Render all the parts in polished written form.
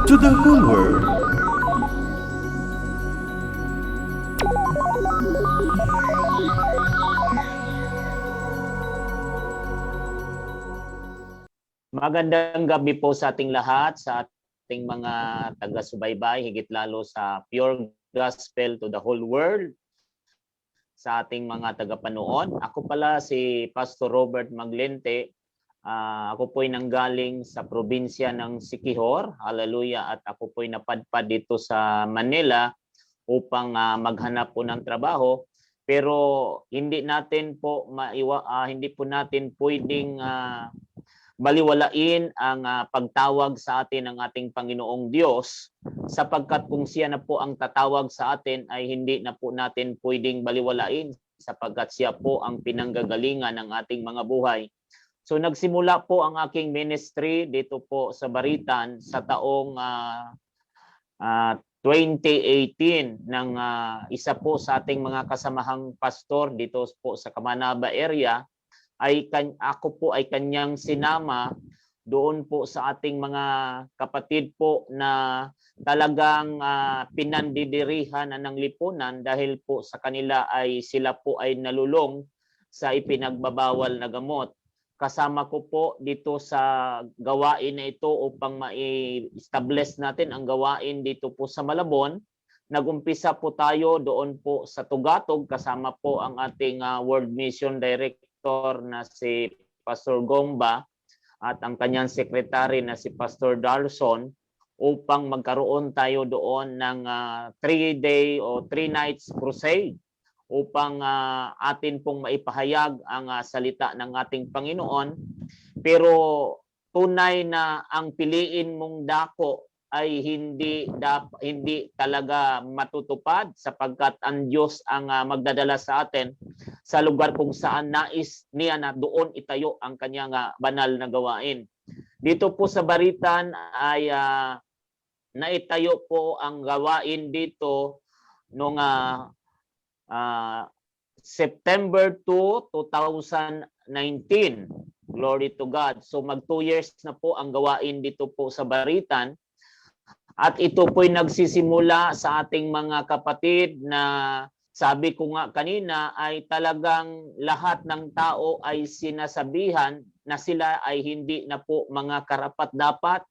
to the whole world. Magandang gabi po sa ating lahat, sa ating mga taga-subaybay, higit lalo sa Pure Gospel to the whole world, sa ating mga taga-panood. Ako pala si Pastor Robert Maglente. Ako po'y nanggaling sa probinsya ng Siquijor, hallelujah, at ako po'y napadpad dito sa Manila upang maghanap po ng trabaho. Pero hindi po natin pwedeng baliwalain ang pagtawag sa atin ng ating Panginoong Diyos, sapagkat kung siya na po ang tatawag sa atin ay hindi na po natin pwedeng baliwalain, sapagkat siya po ang pinanggagalingan ng ating mga buhay. So nagsimula po ang aking ministry dito po sa Baritan sa taong 2018 ng isa po sa ating mga kasamahang pastor dito po sa Kamanaba area. Ako po ay kanyang sinama doon po sa ating mga kapatid po na talagang pinandidirihan ng lipunan dahil po sa kanila ay sila po ay nalulong sa ipinagbabawal na gamot. Kasama ko po dito sa gawain na ito upang ma-establish natin ang gawain dito po sa Malabon. Nagumpisa po tayo doon po sa Tugatog, kasama po ang ating World Mission Director na si Pastor Gomba at ang kanyang secretary na si Pastor Darson, upang magkaroon tayo doon ng 3-day o 3 nights crusade upang atin pong maipahayag ang salita ng ating Panginoon. Pero tunay na ang piliin mong dako ay hindi talaga matutupad, sapagkat ang Diyos ang magdadala sa atin sa lugar kung saan nais niya na doon itayo ang kanyang banal na gawain. Dito po sa Baritan ay naitayo po ang gawain dito noong September 2, 2019. Glory to God. So mag 2 years na po ang gawain dito po sa Baritan. At ito po'y nagsisimula sa ating mga kapatid na sabi ko nga kanina ay talagang lahat ng tao ay sinasabihan na sila ay hindi na po mga karapat-dapat,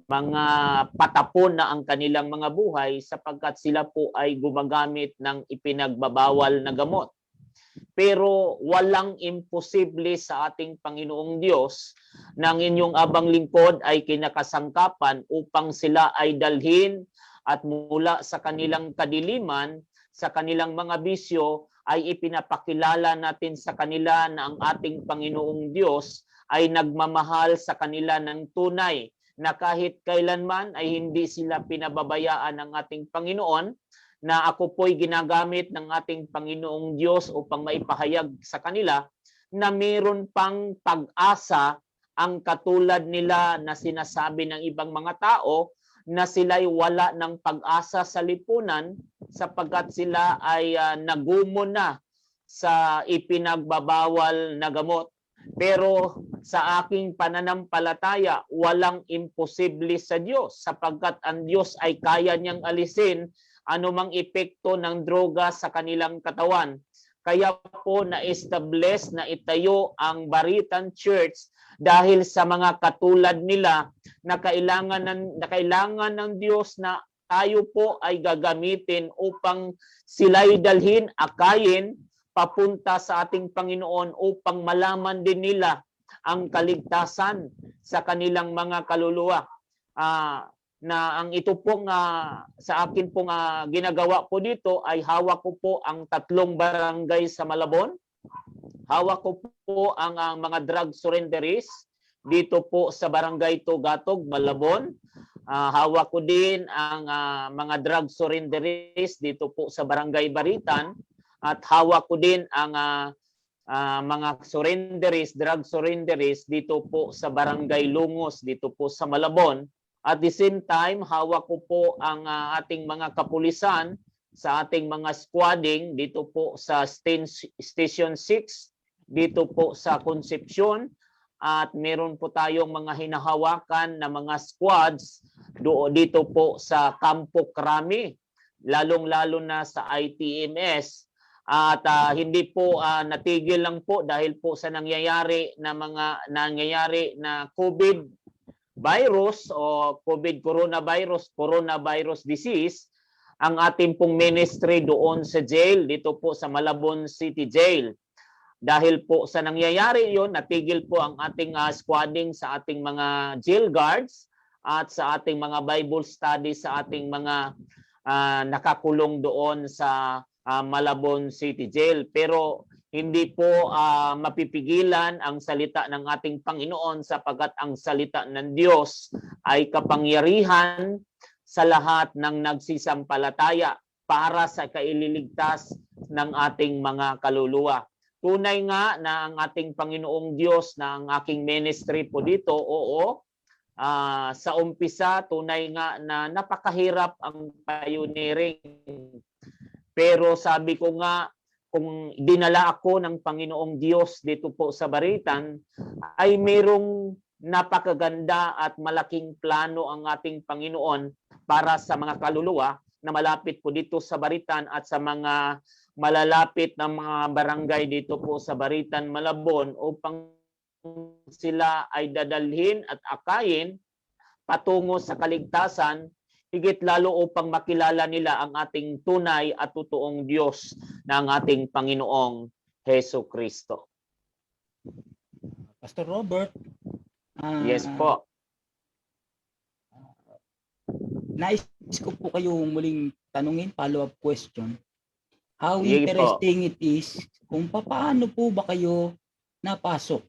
mga patapon na ang kanilang mga buhay, sapagkat sila po ay gumagamit ng ipinagbabawal na gamot. Pero walang imposible sa ating Panginoong Diyos na ang inyong abang lingkod ay kinakasangkapan upang sila ay dalhin at mula sa kanilang kadiliman, sa kanilang mga bisyo, ay ipinapakilala natin sa kanila na ang ating Panginoong Diyos ay nagmamahal sa kanila ng tunay, na kahit kailanman ay hindi sila pinababayaan ng ating Panginoon, na ako po'y ginagamit ng ating Panginoong Diyos upang maipahayag sa kanila na mayroon pang pag-asa, ang katulad nila na sinasabi ng ibang mga tao na sila'y wala ng pag-asa sa lipunan sapagkat sila ay nagumo na sa ipinagbabawal na gamot. Pero sa aking pananampalataya, walang imposible sa Diyos, sapagkat ang Diyos ay kaya niyang alisin anumang epekto ng droga sa kanilang katawan. Kaya po na-establish na itayo ang Baritan Church dahil sa mga katulad nila na kailangan ng Diyos na tayo po ay gagamitin upang sila'y dalhin, akayin, papunta sa ating Panginoon upang malaman din nila ang kaligtasan sa kanilang mga kaluluwa. Na ang ito pong sa akin pong ginagawa po dito ay hawak ko po ang 3 barangay sa Malabon. Hawak ko po ang mga drug surrenderies dito po sa Barangay Tugatog, Malabon. Hawak ko din ang mga drug surrenderies dito po sa Barangay Baritan, at hawak ko din ang mga drug surrenderies dito po sa Barangay Lungos dito po sa Malabon. At the same time, hawak ko po ang ating mga kapulisan sa ating mga squadding dito po sa Station 6, dito po sa Concepcion, at meron po tayong mga hinahawakan na mga squads dito po sa Campo Crame, lalong-lalo na sa ITMS. At hindi po natigil lang po dahil po sa nangyayari na COVID virus o COVID coronavirus disease, ang ating pong ministry doon sa jail, dito po sa Malabon City Jail. Dahil po sa nangyayari yon, natigil po ang ating squadding sa ating mga jail guards at sa ating mga Bible study sa ating mga nakakulong doon sa Malabon City Jail. Pero hindi po mapipigilan ang salita ng ating Panginoon sapagkat ang salita ng Diyos ay kapangyarihan sa lahat ng nagsisampalataya para sa kaililigtas ng ating mga kaluluwa. Tunay nga na ang ating Panginoong Diyos na ang aking ministry po dito, oo, sa umpisa, tunay nga na napakahirap ang pioneering. Pero sabi ko nga, kung dinala ako ng Panginoong Diyos dito po sa Baritan, ay mayroong napakaganda at malaking plano ang ating Panginoon para sa mga kaluluwa na malapit po dito sa Baritan at sa mga malalapit na mga barangay dito po sa Baritan, Malabon, upang sila ay dadalhin at akayin patungo sa kaligtasan, higit lalo upang makilala nila ang ating tunay at totoong Diyos na ang ating Panginoong Hesus Kristo. Pastor Robert, yes po. Nais ko po kayong muling tanungin, follow-up question. How Sige interesting it is kung paano po ba kayo napasok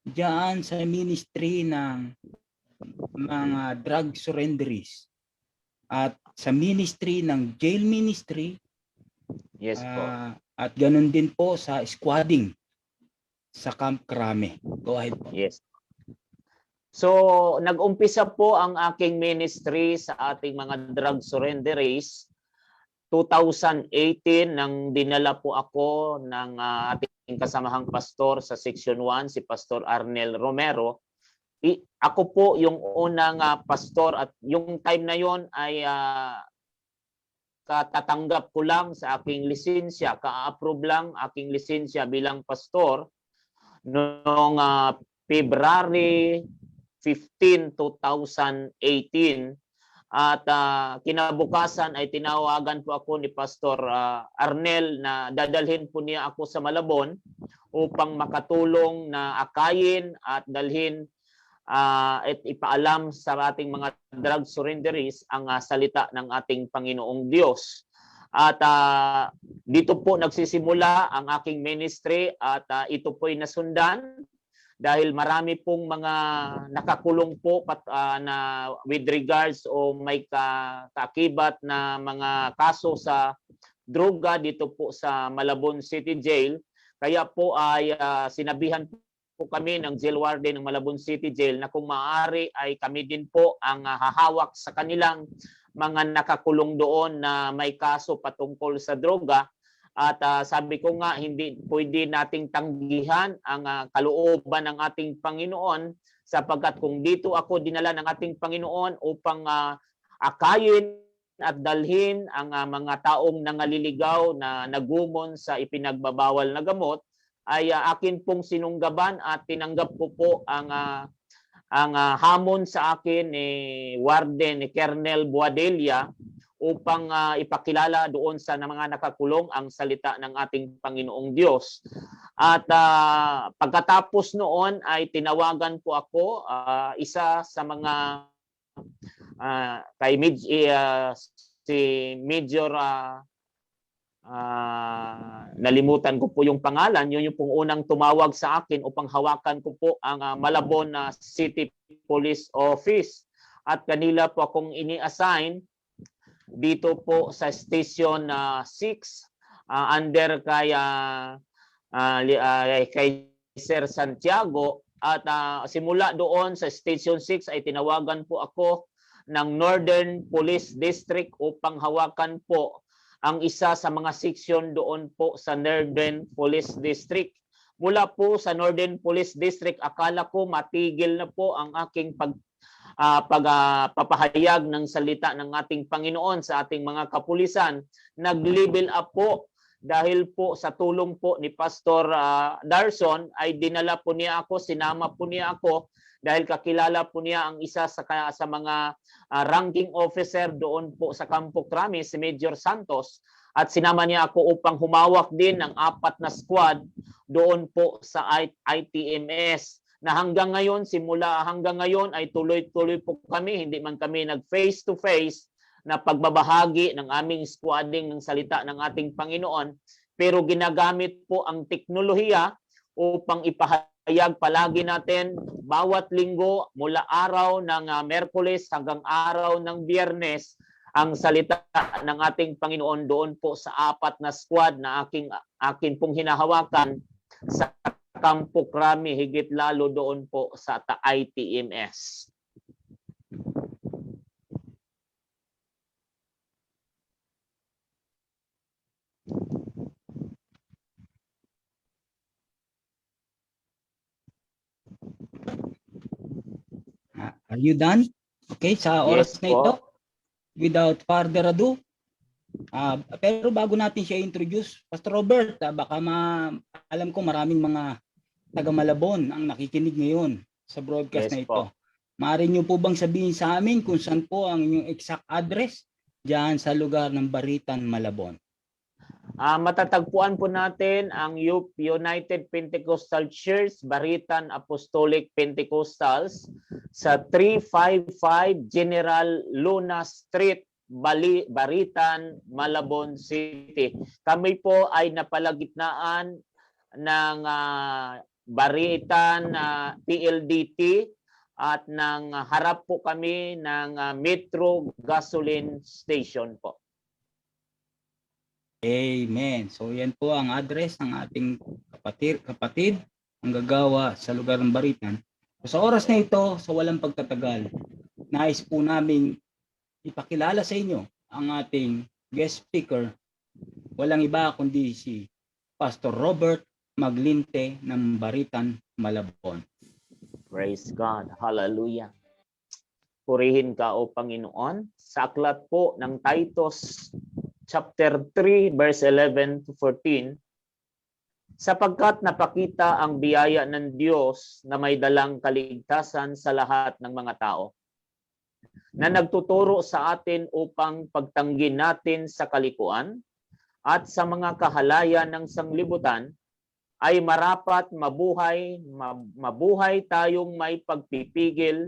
diyan sa ministry ng mga drug surrenderies at sa ministry ng jail ministry. Yes po. At ganun din po sa squadding sa Camp Crame. Go ahead po. Yes. So, nag-umpisa po ang aking ministry sa ating mga drug surrenderies 2018 nang dinala po ako ng ating kasamahang pastor sa Section 1, si Pastor Arnel Romero. Ako po yung unang pastor at yung time na yon ay katatanggap ko lang sa aking lisensya, ka-approve lang aking lisensya bilang pastor noong February 15, 2018. At kinabukasan ay tinawagan po ako ni Pastor Arnel na dadalhin po niya ako sa Malabon upang makatulong na akayin at dalhin at ipaalam sa ating mga drug surrenderies ang salita ng ating Panginoong Diyos. At dito po nagsisimula ang aking ministry at ito po'y nasundan dahil marami pong mga nakakulong po na with regards o may kaakibat na mga kaso sa droga dito po sa Malabon City Jail. Kaya po ay sinabihan po kami ng jail warden ng Malabon City Jail na kung maaari ay kami din po ang hahawak sa kanilang mga nakakulong doon na may kaso patungkol sa droga. At sabi ko nga, hindi pwede nating tanggihan ang kalooban ng ating Panginoon sapagkat kung dito ako dinala ng ating Panginoon upang akayin at dalhin ang mga taong nangaliligaw na nagumon sa ipinagbabawal na gamot, ay akin pong sinunggaban at tinanggap ko po ang hamon sa akin ni Warden ni Colonel Boadella upang ipakilala doon sa mga nakakulong ang salita ng ating Panginoong Diyos. At pagkatapos noon ay tinawagan po ako, isa sa mga si Major, nalimutan ko po yung pangalan, yun yung pong unang tumawag sa akin upang hawakan ko po ang Malabon City Police Office. At kanila po akong ini-assign dito po sa Station 6 under kay Sir Santiago. At simula doon sa Station 6 ay tinawagan po ako ng Northern Police District upang hawakan po ang isa sa mga section doon po sa Northern Police District. mula po sa Northern Police District. Akala ko matigil na po ang aking pagpapahayag ng salita ng ating Panginoon sa ating mga kapulisan. Nag-level up po dahil po sa tulong po ni Pastor Darson ay dinala po niya ako, sinama po niya ako dahil kakilala po niya ang isa sa mga ranking officer doon po sa Campo Crame, si Major Santos, at sinama niya ako upang humawak din ng 4 na squad doon po sa ITMS na hanggang ngayon, simula hanggang ngayon ay tuloy-tuloy po kami, hindi man kami nag-face-to-face na pagbabahagi ng aming squadding ng salita ng ating Panginoon, pero ginagamit po ang teknolohiya upang ipahayag palagi natin bawat linggo mula araw ng Miyerkules hanggang araw ng Biyernes ang salita ng ating Panginoon doon po sa 4 na squad na akin pong hinahawakan sa Campo Crame, higit lalo doon po sa ITMS. Are you done? Okay, sa oras Yes na po. ito, without further ado, pero bago natin siya introduce, Pastor Robert, baka alam ko maraming mga taga Malabon ang nakikinig ngayon sa broadcast Yes na ito. po. Maaari niyo po bang sabihin sa amin kung saan po ang inyong exact address diyan sa lugar ng Baritan, Malabon? Matatagpuan po natin ang United Pentecostal Church, Baritan Apostolic Pentecostals sa 355 General Luna Street, Baritan, Malabon City. Kami po ay napalagitnaan ng Baritan PLDT at ng harap po kami ng Metro Gasoline Station po. Amen. So yan po ang address ng ating kapatid ang gagawa sa lugar ng Baritan. So, sa oras na ito, sa walang pagtatagal, nais po namin ipakilala sa inyo ang ating guest speaker. Walang iba kundi si Pastor Robert Maglinte ng Baritan, Malabon. Praise God. Hallelujah. Purihin ka, O Panginoon. Sa aklat po ng Titus chapter 3 verse 11 to 14, sapagkat napakita ang biyaya ng Diyos na may dalang kaligtasan sa lahat ng mga tao, na nagtuturo sa atin upang pagtanggin natin sa kalikuan at sa mga kahalayan ng sanglibutan ay marapat mabuhay tayong may pagpipigil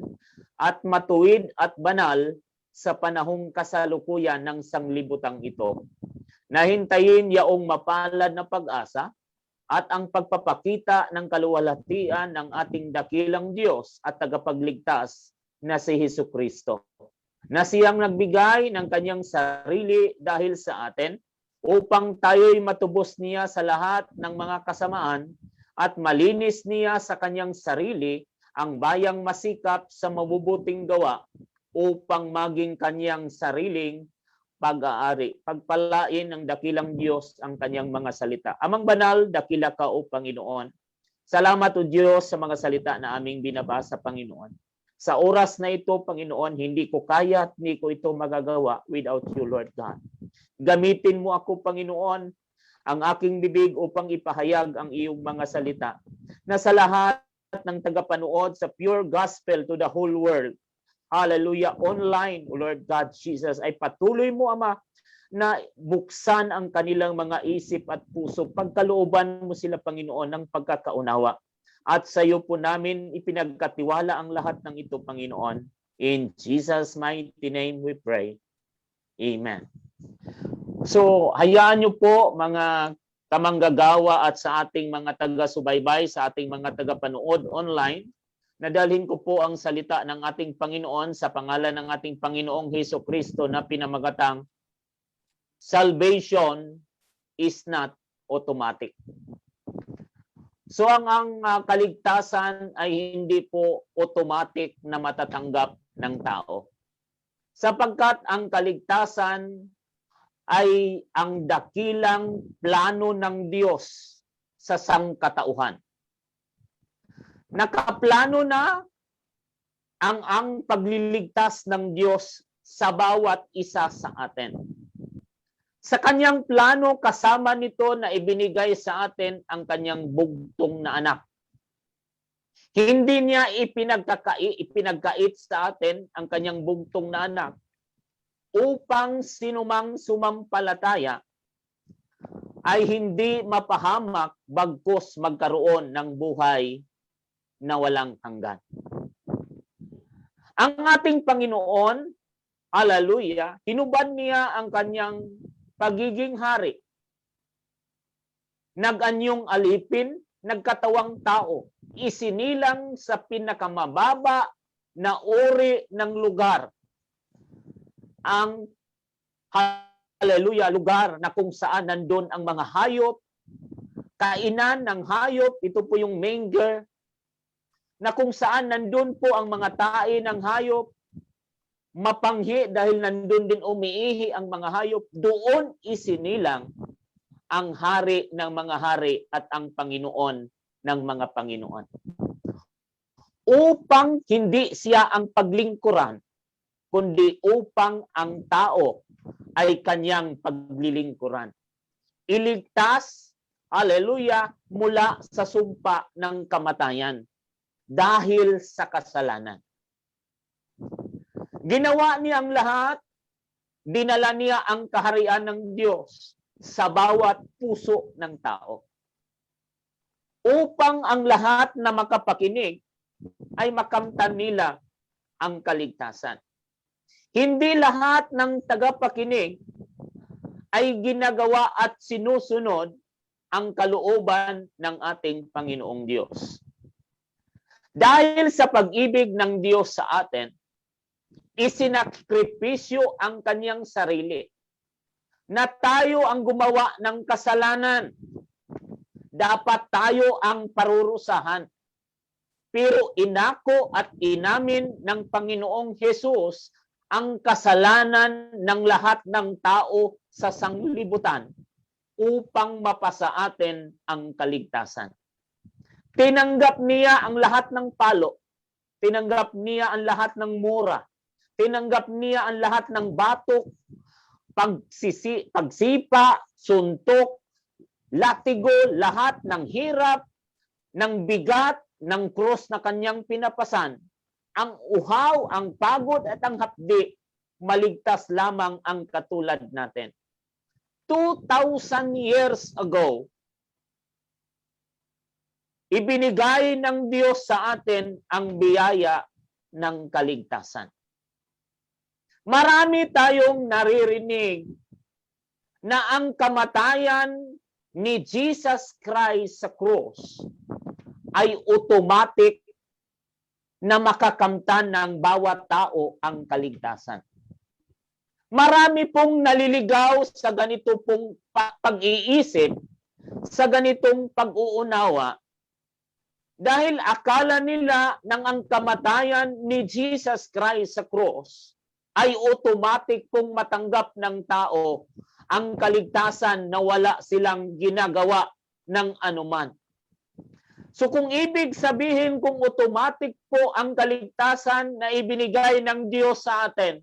at matuwid at banal sa panahong kasalukuyan ng sanglibutang ito. Nahintayin yaong mapalad na pag-asa at ang pagpapakita ng kaluwalhatian ng ating dakilang Diyos at tagapagligtas na si Hesukristo, na siyang nagbigay ng kanyang sarili dahil sa atin upang tayo'y matubos niya sa lahat ng mga kasamaan at malinis niya sa kanyang sarili ang bayang masikap sa mabubuting gawa upang maging kanyang sariling pag-aari. Pagpalain ng dakilang Diyos ang kanyang mga salita. Amang banal, dakila ka, O Panginoon. Salamat, O Diyos, sa mga salita na aming binabasa, Panginoon. Sa oras na ito, Panginoon, hindi ko kaya at hindi ko ito magagawa without you, Lord God. Gamitin mo ako, Panginoon, ang aking bibig upang ipahayag ang iyong mga salita na sa lahat ng tagapanood sa pure gospel to the whole world. Hallelujah. Online, O Lord God Jesus, ay patuloy mo, Ama, na buksan ang kanilang mga isip at puso. Pagkalooban mo sila, Panginoon, ng pagkakaunawa. At sa iyo po namin ipinagkatiwala ang lahat ng ito, Panginoon. In Jesus' mighty name we pray. Amen. So, hayaan niyo po, mga kamanggagawa at sa ating mga taga-subaybay, sa ating mga taga-panood online, nadalhin ko po ang salita ng ating Panginoon sa pangalan ng ating Panginoong Hesukristo na pinamagatang, salvation is not automatic. So ang kaligtasan ay hindi po automatic na matatanggap ng tao. Sapagkat ang kaligtasan ay ang dakilang plano ng Diyos sa sangkatauhan. Nakaplano na ang pagliligtas ng Diyos sa bawat isa sa atin. Sa kanyang plano, kasama nito na ibinigay sa atin ang kanyang bugtong na anak. Hindi niya ipinagkait sa atin ang kanyang bugtong na anak upang sinumang sumampalataya ay hindi mapahamak bagkus magkaroon ng buhay na walang hanggan. Ang ating Panginoon, hallelujah, hinubad niya ang kanyang pagiging hari. Nag-anyong alipin, nagkatawang tao, isinilang sa pinakamababa na uri ng lugar. Ang hallelujah, lugar na kung saan nandun ang mga hayop, kainan ng hayop, ito po yung manger, na kung saan nandun po ang mga tae ng hayop, mapanghi dahil nandun din umiihi ang mga hayop, doon isinilang ang hari ng mga hari at ang Panginoon ng mga Panginoon. Upang hindi siya ang paglingkuran, kundi upang ang tao ay kanyang paglilingkuran. Iligtas, hallelujah, mula sa sumpa ng kamatayan dahil sa kasalanan. Ginawa niya ang lahat, dinala niya ang kaharian ng Diyos sa bawat puso ng tao. Upang ang lahat na makapakinig ay makamtan nila ang kaligtasan. Hindi lahat ng tagapakinig ay ginagawa at sinusunod ang kalooban ng ating Panginoong Diyos. Dahil sa pag-ibig ng Diyos sa atin, isinakripisyo ang kanyang sarili na tayo ang gumawa ng kasalanan. Dapat tayo ang parurusahan. Pero inako at inamin ng Panginoong Hesus ang kasalanan ng lahat ng tao sa sanglibutan upang mapasa atin ang kaligtasan. Tinanggap niya ang lahat ng palo. Tinanggap niya ang lahat ng mura. Tinanggap niya ang lahat ng batok, pagsipa, suntok, latigo, lahat ng hirap, ng bigat, ng krus na kanyang pinapasan. Ang uhaw, ang pagod at ang hapdi, maligtas lamang ang katulad natin. 2,000 years ago, ibinigay ng Diyos sa atin ang biyaya ng kaligtasan. Marami tayong naririnig na ang kamatayan ni Jesus Christ sa krus ay automatic na makakamtan ng bawat tao ang kaligtasan. Marami pong naliligaw sa ganito pong pag-iisip, sa ganitong pag-uunawa, dahil akala nila nang ang kamatayan ni Jesus Christ sa cross ay automatic pong matanggap ng tao ang kaligtasan na wala silang ginagawa ng anuman. So kung ibig sabihin kung automatic po ang kaligtasan na ibinigay ng Diyos sa atin,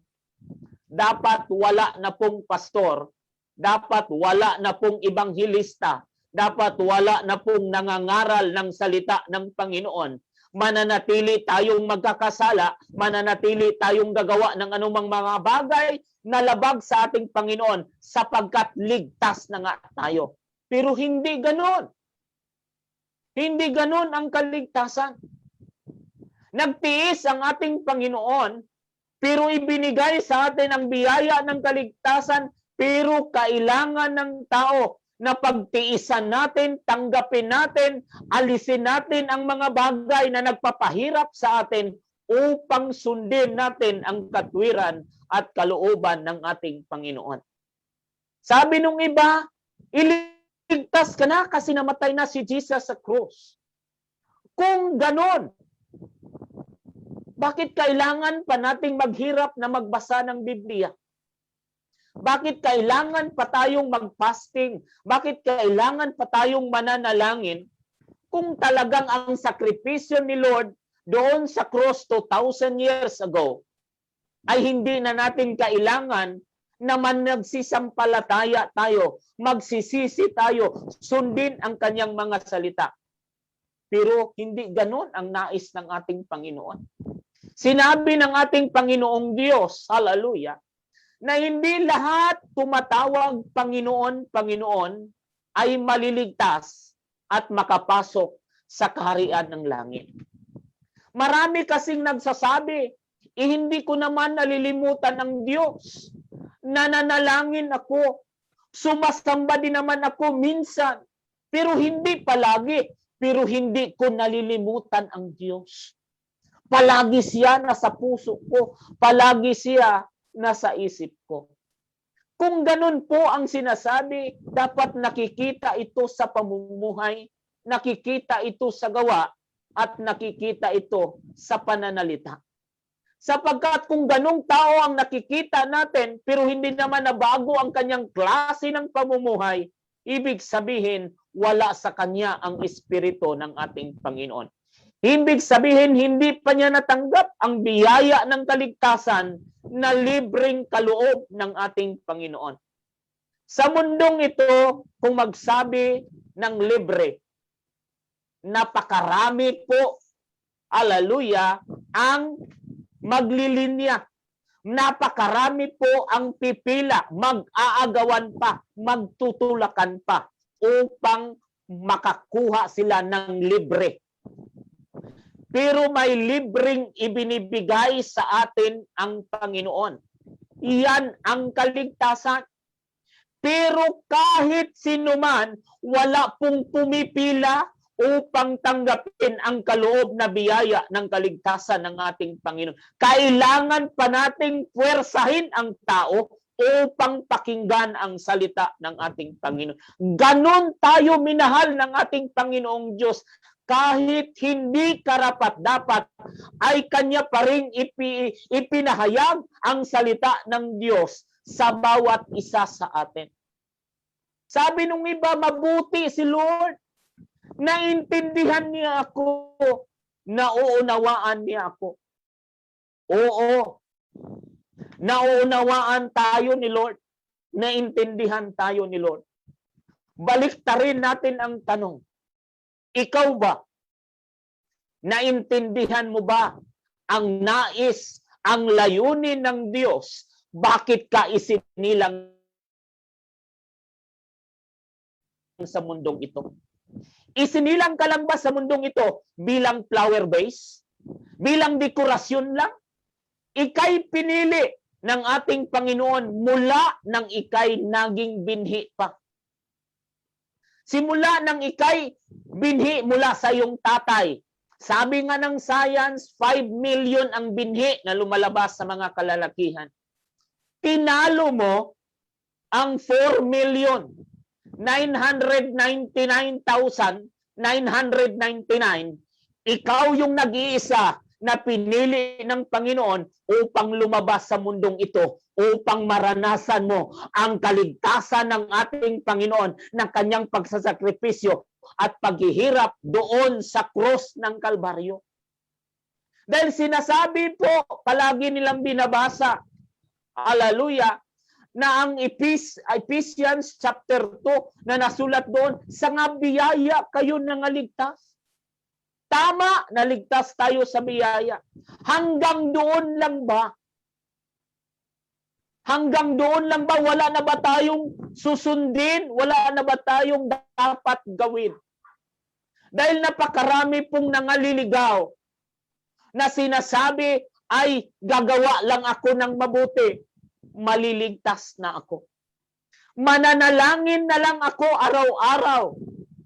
dapat wala na pong pastor, dapat wala na pong ibanghilista, dapat wala na pong nangangaral ng salita ng Panginoon. Mananatili tayong magkakasala, mananatili tayong gagawa ng anumang mga bagay na labag sa ating Panginoon sapagkat ligtas na nga tayo. Pero hindi ganon. Hindi ganon ang kaligtasan. Nagtiis ang ating Panginoon, pero ibinigay sa atin ang biyaya ng kaligtasan, pero kailangan ng tao na pagtiisan natin, tanggapin natin, alisin natin ang mga bagay na nagpapahirap sa atin upang sundin natin ang katwiran at kalooban ng ating Panginoon. Sabi nung iba, iligtas ka na kasi namatay na si Jesus sa krus. Kung ganon, bakit kailangan pa nating maghirap na magbasa ng Biblia? Bakit kailangan pa tayong mag-fasting? Bakit kailangan pa tayong mananalangin kung talagang ang sakripisyo ni Lord doon sa cross 2,000 years ago ay hindi na natin kailangan naman nagsisampalataya tayo, magsisisi tayo, sundin ang kanyang mga salita. Pero hindi ganon ang nais ng ating Panginoon. Sinabi ng ating Panginoong Diyos, hallelujah, na hindi lahat tumatawag Panginoon, Panginoon ay maliligtas at makapasok sa kaharian ng langit. Marami kasing nagsasabi, hindi ko naman nalilimutan ng Diyos. Nananalangin ako, sumasamba din naman ako minsan, pero hindi palagi, pero hindi ko nalilimutan ang Diyos. Palagi siya nasa puso ko, palagi siya nasa isip ko. Kung ganun po ang sinasabi, dapat nakikita ito sa pamumuhay, nakikita ito sa gawa, at nakikita ito sa pananalita. Sapagkat kung ganung tao ang nakikita natin, pero hindi naman nabago ang kanyang klase ng pamumuhay, ibig sabihin, wala sa kanya ang espiritu ng ating Panginoon. Ibig sabihin, hindi pa niya natanggap ang biyaya ng kaligtasan na libreng kaloob ng ating Panginoon. Sa mundong ito, kung magsabi ng libre, napakarami po, hallelujah, ang maglilinya. Napakarami po ang pipila, mag-aagawan pa, magtutulakan pa upang makakuha sila ng libre. Pero may libreng ibinibigay sa atin ang Panginoon. Iyan ang kaligtasan. Pero kahit sino man, wala pong pumipila upang tanggapin ang kaloob na biyaya ng kaligtasan ng ating Panginoon. Kailangan pa nating puwersahin ang tao upang pakinggan ang salita ng ating Panginoon. Ganon tayo minahal ng ating Panginoong Diyos. Kahit hindi karapat-dapat, ay kanya pa rin ipinahayag ang salita ng Diyos sa bawat isa sa atin. Sabi nung iba, mabuti si Lord. Naintindihan niya ako, nauunawaan niya ako. Oo, nauunawaan tayo ni Lord, naintindihan tayo ni Lord. Baliktarin natin ang tanong, ikaw ba, naintindihan mo ba ang nais, ang layunin ng Diyos? Bakit ka isinilang sa mundong ito? Isinilang ka lang ba sa mundong ito bilang flower vase? Bilang dekorasyon lang? Ika'y pinili ng ating Panginoon mula nang ika'y naging binhi pa. Simula nang ika'y binhi mula sa iyong tatay. Sabi nga ng science, 5 million ang binhi na lumalabas sa mga kalalakihan. Tinalo mo ang 4,999,999. Ikaw yung nag-iisa na pinili ng Panginoon upang lumabas sa mundong ito, upang maranasan mo ang kaligtasan ng ating Panginoon na kanyang pagsasakripisyo at paghihirap doon sa cross ng Kalbaryo. Dahil sinasabi po, palagi nilang binabasa, hallelujah, na ang Ephesians chapter 2 na nasulat doon, sa nga biyaya kayo nangaligtas. Tama, naligtas tayo sa biyaya. Hanggang doon lang ba? Hanggang doon lang ba? Wala na ba tayong susundin? Wala na ba tayong dapat gawin? Dahil napakarami pong nangaliligaw na sinasabi ay gagawa lang ako ng mabuti. Maliligtas na ako. Mananalangin na lang ako araw-araw.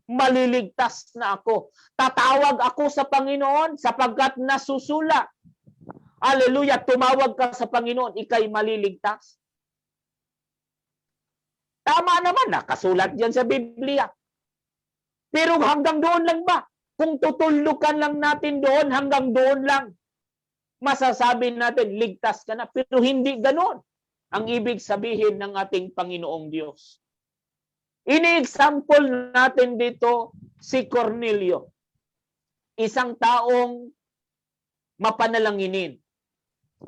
Maliligtas na ako. Tatawag ako sa Panginoon sapagkat nasusula. Hallelujah, tumawag ka sa Panginoon, ika'y maliligtas. Tama naman, nakasulat yan sa Biblia. Pero hanggang doon lang ba? Kung tutulukan lang natin doon, hanggang doon lang, masasabi natin, ligtas ka na. Pero hindi ganon. ang ibig sabihin ng ating Panginoong Diyos. Ini-example natin dito si Cornelio, isang taong mapanalanginin,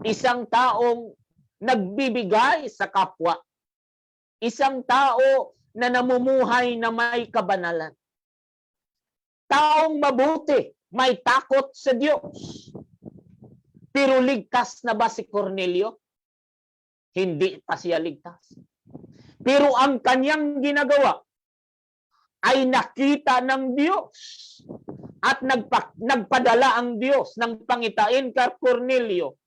isang taong nagbibigay sa kapwa, isang tao na namumuhay na may kabanalan, taong mabuti, may takot sa Diyos. Pero ligtas na ba si Cornelio? Hindi pa siya ligtas. Pero ang kanyang ginagawa ay nakita ng Diyos at nagpadala ang Diyos ng pangitain kay Cornelio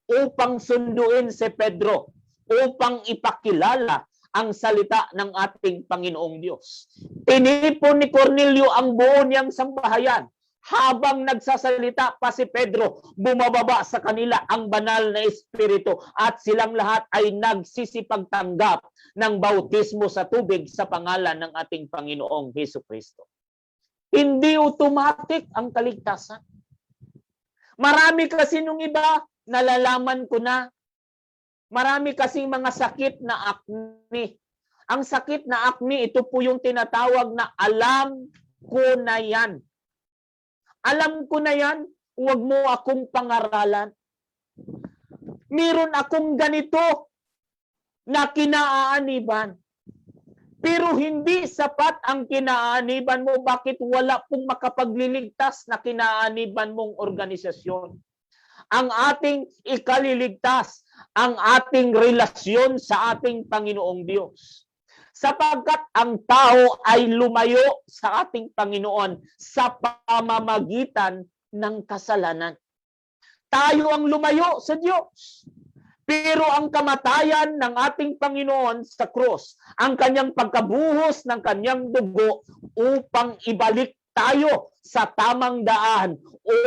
upang sunduin si Pedro, upang ipakilala ang salita ng ating Panginoong Diyos. Tinipon ni Cornelio ang buo niyang sambahayan. Habang nagsasalita pa si Pedro, bumababa sa kanila ang banal na espiritu at silang lahat ay nagsisipagtanggap ng bautismo sa tubig sa pangalan ng ating Panginoong Hesukristo. Hindi automatic ang kaligtasan. Marami kasi nung iba, nalalaman ko na, marami kasing mga sakit na acne. Ang sakit na acne, ito po yung tinatawag na alam ko na yan. Alam ko na yan, huwag mo akong pangaralan. Meron akong ganito na kinaaaniban. Pero hindi sapat ang kinaaaniban mo. Bakit wala pong makapagliligtas na kinaaaniban mong organisasyon? Ang ating ikaliligtas, ang ating relasyon sa ating Panginoong Diyos. Sapagkat ang tao ay lumayo sa ating Panginoon sa pamamagitan ng kasalanan. Tayo ang lumayo sa Diyos. Pero ang kamatayan ng ating Panginoon sa krus, ang kanyang pagkabuhos ng kanyang dugo upang ibalik tayo sa tamang daan,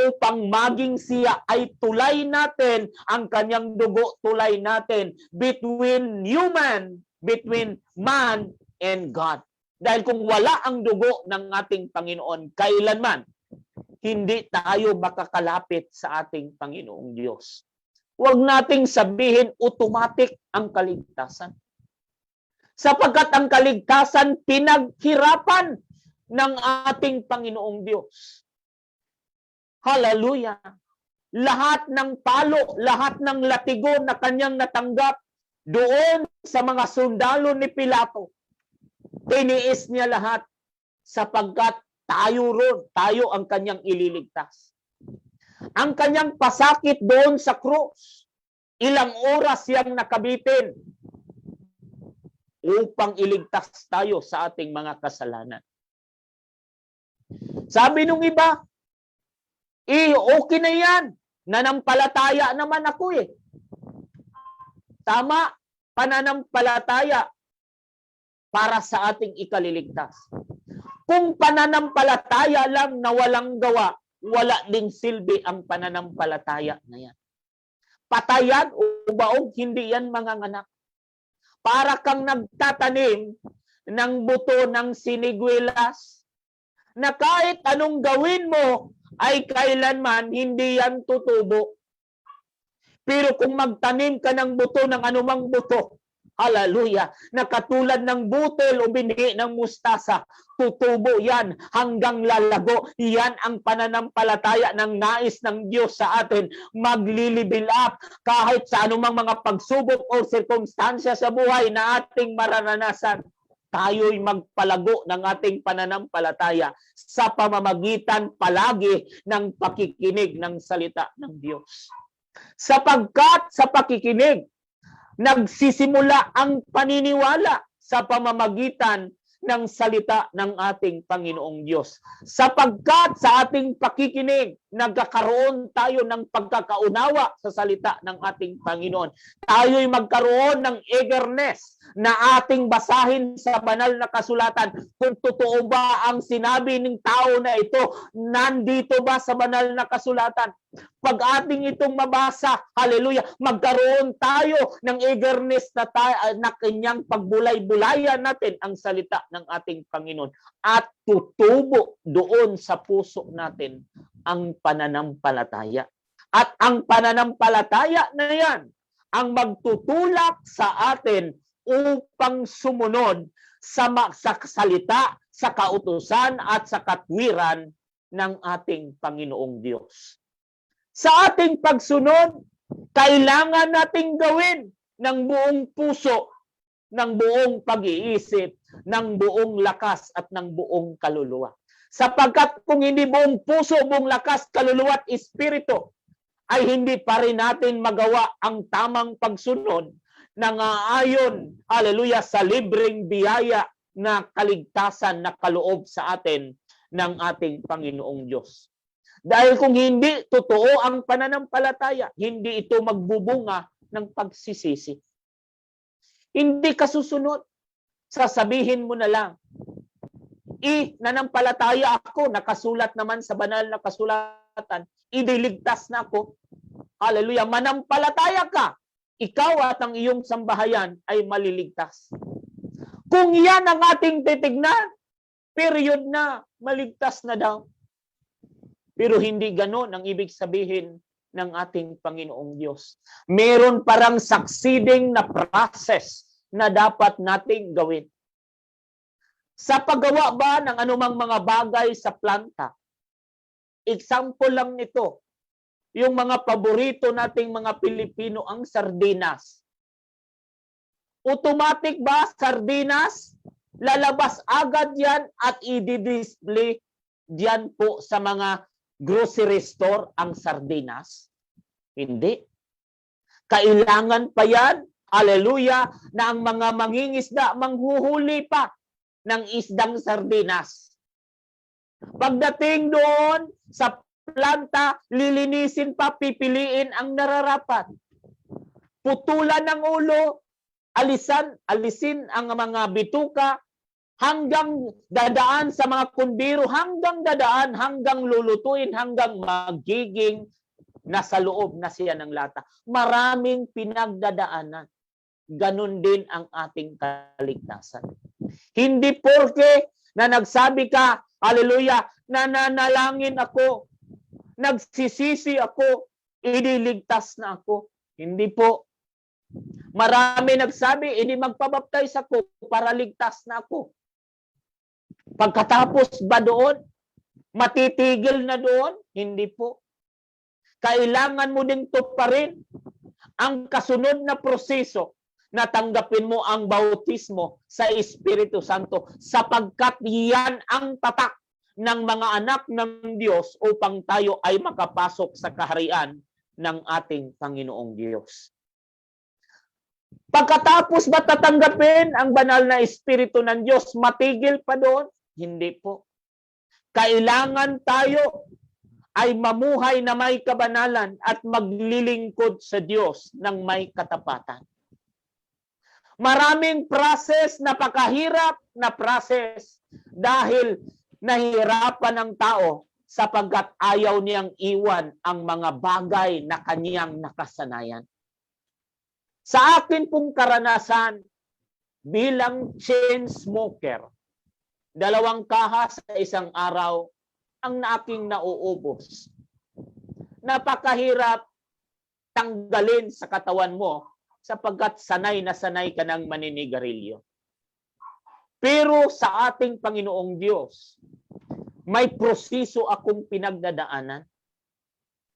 upang maging siya ay tulay natin, ang kanyang dugo tulay natin between man and God. Dahil kung wala ang dugo ng ating Panginoon, kailanman hindi tayo makakalapit sa ating Panginoong Diyos. Huwag nating sabihin automatic ang kaligtasan. Sapagkat ang kaligtasan pinaghirapan ng ating Panginoong Diyos. Hallelujah! Lahat ng palo, lahat ng latigo na kanyang natanggap doon sa mga sundalo ni Pilato, tiniis niya lahat sapagkat tayo ang kanyang ililigtas. Ang kanyang pasakit doon sa krus, ilang oras siyang nakabitin upang iligtas tayo sa ating mga kasalanan. Sabi nung iba, okay na yan, nanampalataya naman ako eh. Tama, pananampalataya para sa ating ikaliligtas. Kung pananampalataya lang na walang gawa, wala ding silbi ang pananampalataya na yan. Patayan o baog, hindi yan manganganak. Para kang nagtatanim ng buto ng siniguelas na kahit anong gawin mo ay kailanman hindi yan tutubo. Pero kung magtanim ka ng buto ng anumang buto, hallelujah, na katulad ng butil o binhi ng mustasa, tutubo yan hanggang lalago. Yan ang pananampalataya ng nais ng Diyos sa atin. Maglilibil up kahit sa anumang mga pagsubok o sirkumstansya sa buhay na ating mararanasan. Tayo'y magpalago ng ating pananampalataya sa pamamagitan palagi ng pakikinig ng salita ng Diyos. Sapagkat sa pakikinig, nagsisimula ang paniniwala sa pamamagitan ng salita ng ating Panginoong Diyos. Sapagkat sa ating pakikinig, nagkakaroon tayo ng pagkakaunawa sa salita ng ating Panginoon. Tayo'y magkaroon ng eagerness na ating basahin sa banal na kasulatan kung totoo ba ang sinabi ng tao na ito, nandito ba sa banal na kasulatan. Pag ating itong mabasa, hallelujah, magkaroon tayo ng eagerness na kanyang pagbulay-bulayan natin ang salita ng ating Panginoon at tutubo doon sa puso natin ang pananampalataya. At ang pananampalataya na yan ang magtutulak sa atin upang sumunod sa salita, sa kautusan at sa katwiran ng ating Panginoong Diyos. Sa ating pagsunod, kailangan nating gawin ng buong puso, ng buong pag-iisip, ng buong lakas at ng buong kaluluwa. Sapagkat kung hindi buong puso, buong lakas, kaluluwa at espiritu, ay hindi pa rin natin magawa ang tamang pagsunod na aayon, hallelujah, sa libreng biyaya na kaligtasan na kaloob sa atin ng ating Panginoong Diyos. Dahil kung hindi totoo ang pananampalataya, hindi ito magbubunga ng pagsisisi. Hindi ka susunod. Sasabihin mo na lang, nanampalataya ako, nakasulat naman sa banal na kasulatan, idiligtas na ako. Hallelujah, manampalataya ka, ikaw at ang iyong sambahayan ay maliligtas. Kung yan ang ating titignan, period na, maligtas na daw. Pero hindi ganon ang ibig sabihin ng ating Panginoong Diyos. Meron parang succeeding na process na dapat nating gawin. Sa paggawa ba ng anumang mga bagay sa planta, example lang nito, yung mga paborito nating mga Pilipino, ang sardinas. Automatic ba sardinas? Lalabas agad yan at i-display diyan po sa mga grocery store ang sardinas? Hindi. Kailangan pa yan, hallelujah, na ang mga mangingisda manghuhuli pa ng isdang sardinas. Pagdating doon sa planta, lilinisin pa, pipiliin ang nararapat. Putulan ng ulo, alisin ang mga bituka, hanggang dadaan sa mga kundiro, hanggang dadaan, hanggang lulutuin, hanggang magiging nasa loob na siya ng lata. Maraming pinagdadaanan. Ganon din ang ating kaligtasan. Hindi porke na nagsabi ka, hallelujah, nananalangin ako, nagsisisi ako, ililigtas na ako. Hindi po. Marami nagsabi, hindi magpabaptize ako para ligtas na ako. Pagkatapos ba doon, matitigil na doon? Hindi po. Kailangan mo din tuparin ang kasunod na proseso na tanggapin mo ang bautismo sa Espiritu Santo sapagkat yan ang tatak ng mga anak ng Diyos upang tayo ay makapasok sa kaharian ng ating Panginoong Diyos. Pagkatapos ba tatanggapin ang banal na Espiritu ng Diyos, matigil pa doon? Hindi po. Kailangan tayo ay mamuhay na may kabanalan at maglilingkod sa Diyos ng may katapatan. Maraming process, napakahirap na process dahil nahihirapan ng tao sapagkat ayaw niyang iwan ang mga bagay na kaniyang nakasanayan. Sa akin pong karanasan bilang chain smoker, 2 kahas sa isang araw ang aking nauubos. Napakahirap tanggalin sa katawan mo sapagkat sanay na sanay ka ng maninigarilyo. Pero sa ating Panginoong Diyos, may proseso akong pinagdadaanan.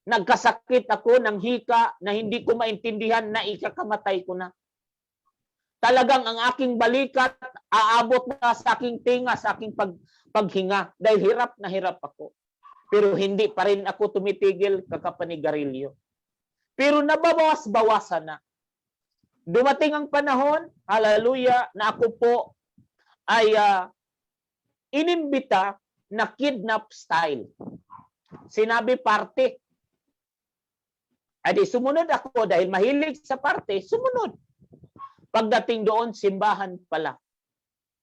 Nagkasakit ako ng hika na hindi ko maintindihan na ikakamatay ko na. Talagang ang aking balikat aabot na sa aking tinga, sa aking paghinga dahil hirap na hirap ako. Pero hindi pa rin ako tumitigil kakapanigarilyo. Pero nababawas-bawasan na. Dumating ang panahon, hallelujah, na ako po ay inimbita na kidnap style. Sinabi party. Adi sumunod ako dahil mahilig sa party, sumunod. Pagdating doon, simbahan pala.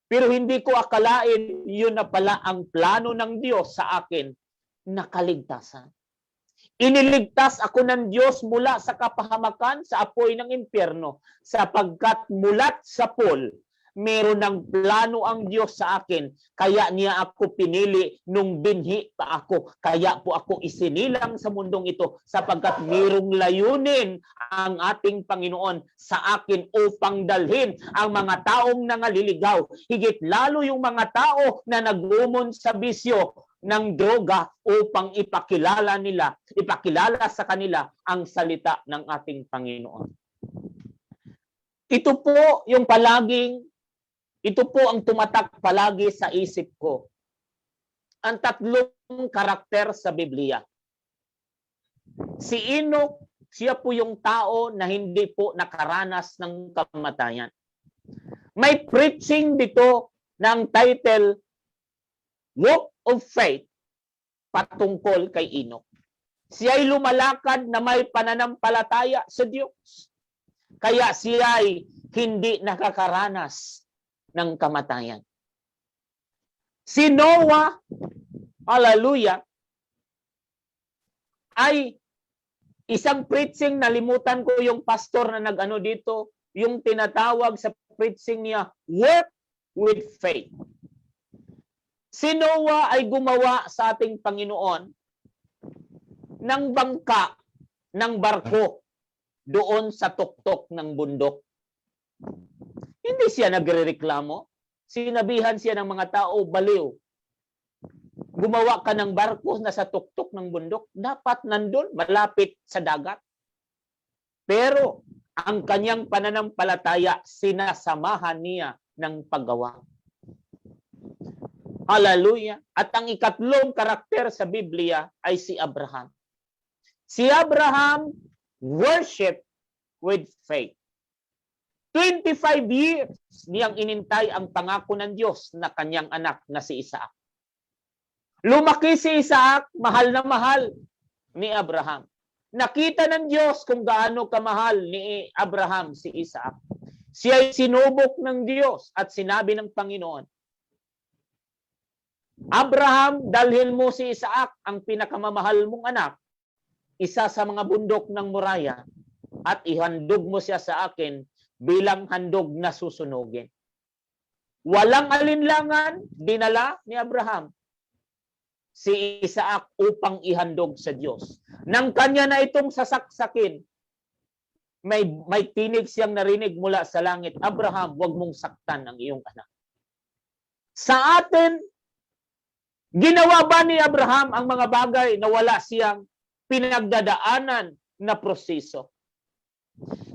Pero hindi ko akalain yun na pala ang plano ng Diyos sa akin na kaligtasan. Iniligtas ako ng Diyos mula sa kapahamakan, sa apoy ng impyerno, sapagkat mulat sa pool, meron ng plano ang Diyos sa akin. Kaya niya ako pinili nung binhi pa ako. Kaya po ako isinilang sa mundong ito sapagkat merong layunin ang ating Panginoon sa akin upang dalhin ang mga taong nangaliligaw. Higit lalo yung mga tao na nagumon sa bisyo ng droga upang ipakilala sa kanila ang salita ng ating Panginoon. Ito po ang tumatak palagi sa isip ko. Ang tatlong karakter sa Biblia. Si Enoch, siya po yung tao na hindi po nakaranas ng kamatayan. May preaching dito ng title, Walk of Faith, patungkol kay Enoch. Siya ay lumalakad na may pananampalataya sa Diyos. Kaya siya ay hindi nakakaranas ng kamatayan. Si Noah, hallelujah, ay isang preaching, nalimutan ko yung pastor na nag-ano dito, yung tinatawag sa preaching niya, work with faith. Si Noah ay gumawa sa ating Panginoon ng bangka, ng barko, doon sa tuktok ng bundok. Hindi siya nagrereklamo. Sinabihan siya ng mga tao, baliw. Gumawa ka ng barko na sa tuktok ng bundok, dapat nandun, malapit sa dagat. Pero ang kanyang pananampalataya, sinasamahan niya ng paggawa. Hallelujah. At ang ikatlong karakter sa Biblia ay si Abraham. Si Abraham worship with faith. 25 years niyang inintay ang pangako ng Diyos na kanyang anak na si Isaac. Lumaki si Isaac, mahal na mahal ni Abraham. Nakita ng Diyos kung gaano kamahal ni Abraham si Isaac. Siya ay sinubok ng Diyos at sinabi ng Panginoon, Abraham, dalhin mo si Isaac, ang pinakamamahal mong anak, isa sa mga bundok ng Moriah, at ihandog mo siya sa akin bilang handog na susunugin. Walang alinlangan, dinala ni Abraham si Isaac upang ihandog sa Diyos. Nang kanya na itong sasaksakin, may tinig siyang narinig mula sa langit, Abraham, huwag mong saktan ang iyong anak. Sa atin, ginawa ba ni Abraham ang mga bagay na wala siyang pinagdadaanan na proseso?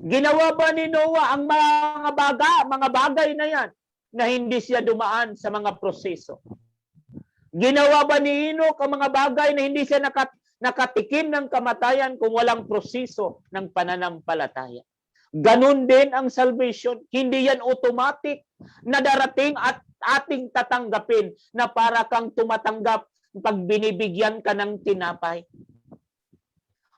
Ginawa ba ni Noah ang mga bagay na yan na hindi siya dumaan sa mga proseso? Ginawa ba ni Enoch ang mga bagay na hindi siya nakatikim ng kamatayan kung walang proseso ng pananampalataya? Ganun din ang salvation. Hindi yan automatic na darating at ating tatanggapin na para kang tumatanggap pag binibigyan ka ng tinapay.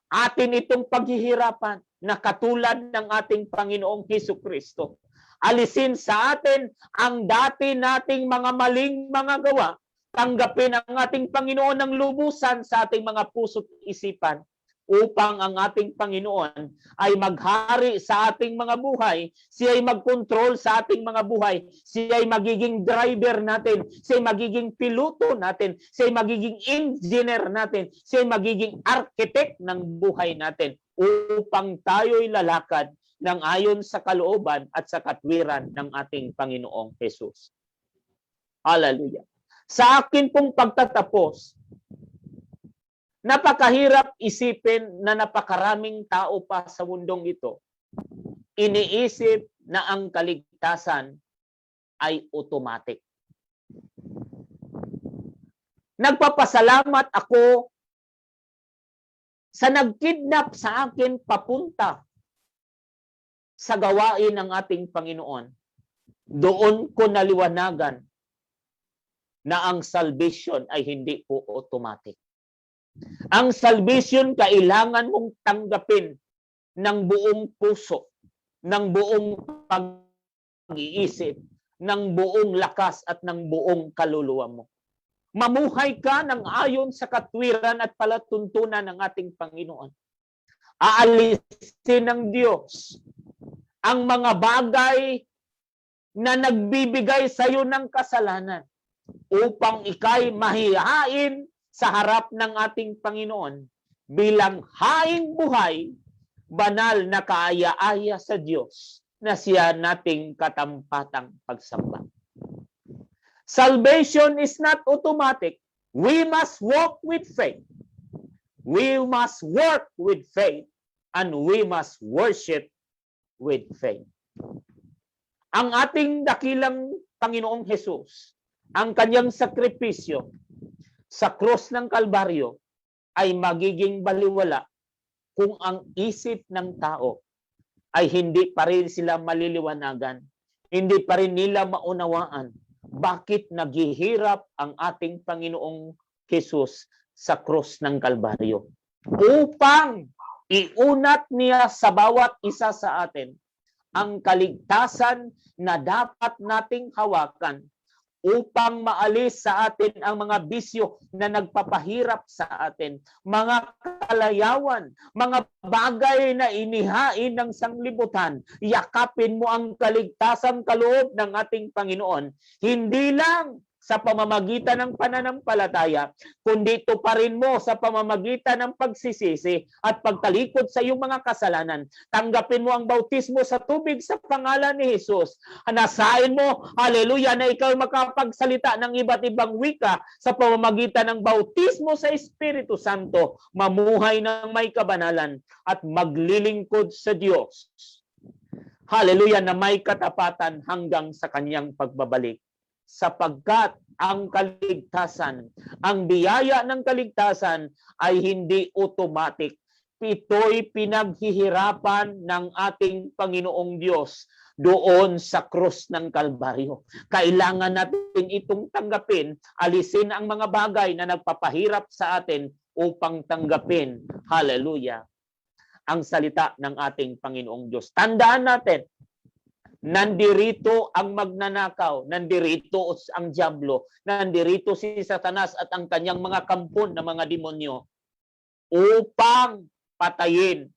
Atin itong paghihirapan na katulad ng ating Panginoong Hesukristo. Alisin sa atin ang dati nating mga maling mga gawa. Tanggapin ang ating Panginoon ng lubusan sa ating mga puso't isipan upang ang ating Panginoon ay maghari sa ating mga buhay, siya ay magkontrol sa ating mga buhay, siya ay magiging driver natin, siya ay magiging piloto natin, siya ay magiging engineer natin, siya ay magiging architect ng buhay natin upang tayo'y lalakad ng ayon sa kalooban at sa katwiran ng ating Panginoong Jesus. Hallelujah. Sa akin pong pagtatapos, napakahirap isipin na napakaraming tao pa sa mundong ito iniisip na ang kaligtasan ay automatic. Nagpapasalamat ako sa nagkidnap sa akin papunta sa gawain ng ating Panginoon. Doon ko naliwanagan na ang salvation ay hindi po automatic. Ang salvation, kailangan mong tanggapin ng buong puso, ng buong pag-iisip, ng buong lakas at ng buong kaluluwa mo. Mamuhay ka ng ayon sa katwiran at palatuntunan ng ating Panginoon. Aalisin ng Diyos ang mga bagay na nagbibigay sa iyo ng kasalanan upang ikay mahihain sa harap ng ating Panginoon bilang haing buhay, banal na kaaya-aya sa Diyos na siya nating katampatang pagsamba. Salvation is not automatic. We must walk with faith. We must work with faith. And we must worship with faith. Ang ating dakilang Panginoong Hesus, ang kanyang sakripisyo sa krus ng Kalbaryo ay magiging baliwala kung ang isip ng tao ay hindi pa rin sila maliliwanagan, hindi pa rin nila maunawaan bakit naghihirap ang ating Panginoong Hesus sa krus ng Kalbaryo. Upang iunat niya sa bawat isa sa atin ang kaligtasan na dapat nating hawakan upang maalis sa atin ang mga bisyo na nagpapahirap sa atin, mga kalayawan, mga bagay na inihain ng sanglibutan. Yakapin mo ang kaligtasan kaloob ng ating Panginoon. Hindi lang sa pamamagitan ng pananampalataya, kundi tuparin mo sa pamamagitan ng pagsisisi at pagtalikod sa iyong mga kasalanan. Tanggapin mo ang bautismo sa tubig sa pangalan ni Jesus. Nasain mo, haleluya, na ikaw makapagsalita ng iba't ibang wika sa pamamagitan ng bautismo sa Espiritu Santo, mamuhay ng may kabanalan at maglilingkod sa Diyos. Haleluya, na may katapatan hanggang sa kanyang pagbabalik. Sapagkat ang kaligtasan, ang biyaya ng kaligtasan ay hindi automatic. Ito'y pinaghihirapan ng ating Panginoong Diyos doon sa krus ng Kalbaryo. Kailangan natin itong tanggapin, alisin ang mga bagay na nagpapahirap sa atin upang tanggapin, hallelujah, ang salita ng ating Panginoong Diyos. Tandaan natin, nandirito ang magnanakaw, nandirito ang diablo, nandirito si Satanas at ang kanyang mga kampon na mga demonyo upang patayin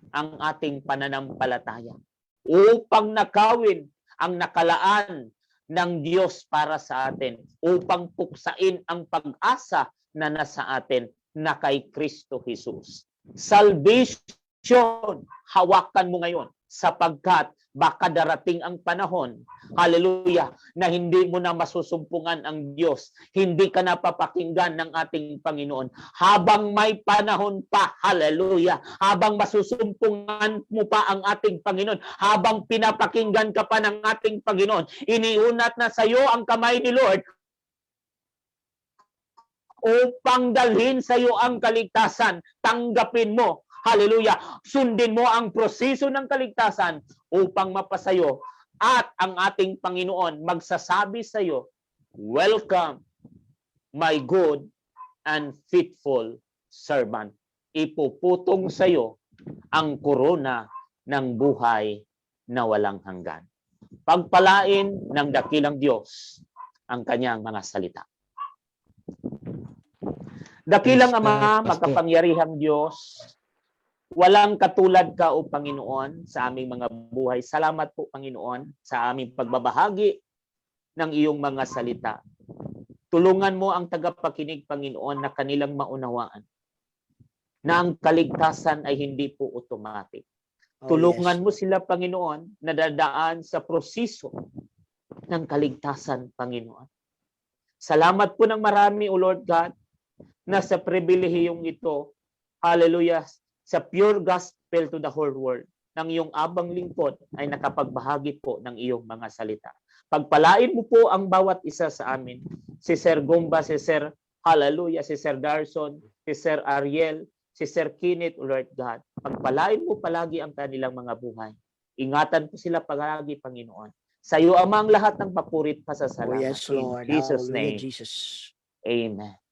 ang ating pananampalataya, upang nakawin ang nakalaan ng Diyos para sa atin, upang puksain ang pag-asa na nasa atin na kay Kristo Jesus. Salvation, hawakan mo ngayon sapagkat baka darating ang panahon, hallelujah, na hindi mo na masusumpungan ang Diyos. Hindi ka napapakinggan ng ating Panginoon. Habang may panahon pa, hallelujah, habang masusumpungan mo pa ang ating Panginoon, habang pinapakinggan ka pa ng ating Panginoon, iniunat na sa iyo ang kamay ni Lord upang dalhin sa iyo ang kaligtasan. Tanggapin mo, hallelujah, sundin mo ang proseso ng kaligtasan upang mapasayo at ang ating Panginoon magsasabi sa iyo, welcome, my good and faithful servant. Ipuputong sa iyo ang korona ng buhay na walang hanggan. Pagpalain ng dakilang Diyos ang kanyang mga salita. Dakilang Ama, makapangyarihang Diyos, walang katulad ka, O Panginoon, sa aming mga buhay. Salamat po, Panginoon, sa aming pagbabahagi ng iyong mga salita. Tulungan mo ang tagapakinig, Panginoon, na kanilang maunawaan na ang kaligtasan ay hindi po automatic. Tulungan mo sila, Panginoon, na dadaan sa proseso ng kaligtasan, Panginoon. Salamat po ng marami, O Lord God, na sa pribilehiyong ito, hallelujah, sa pure gospel to the whole world, ng iyong abang lingkod ay nakapagbahagi po ng iyong mga salita. Pagpalain mo po ang bawat isa sa amin. Si Sir Gumba, si Sir Hallelujah, si Sir Darson, si Sir Ariel, si Sir Kenneth, Lord God. Pagpalain mo palagi ang kanilang mga buhay. Ingatan po sila palagi, Panginoon. Sa iyo, Ama, ang lahat ng papurit pasasalamat. Yes, Lord. In Jesus' Hallelujah, name. Jesus. Amen.